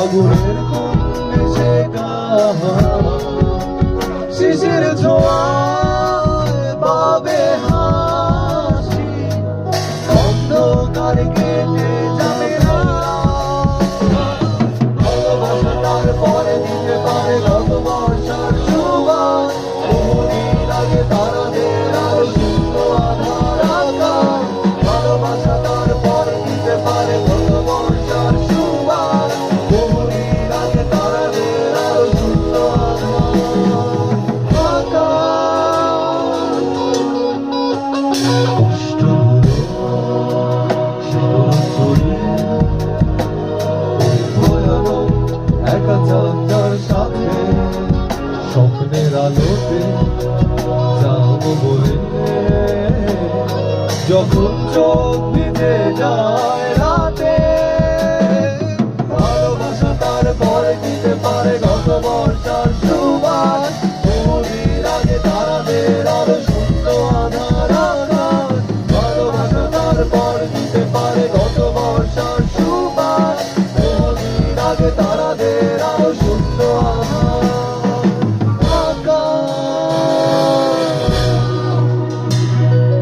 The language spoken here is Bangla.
আগুনের কুণ্ডে শেখা শিশির ছোঁয়ায় পাবে হাসি, অন্ধকার কেটে যাবে ভালোবাসা তারপরে দিতে পারে গত বর্ষার সুবাস, বহুদিন আগে তারাদের আরো সুন্দর আধার আকাশ। ভালোবাসা তারপরে দিতে পারে গত বর্ষার সুবাস, বহুদিন আগে তারাদের আরো সুন্দর আধার আকাশ। কষ্ট শিকল ছড়িয়ে ওই ভয়ানক একা চাঁদার সাথে স্বপ্নের আলোতে যাবো বলে, যখন চোখ ভিজে যায় রাতে। ভালোবাসা তারপরে দিতে পারে গত বর্ষার সুবাস,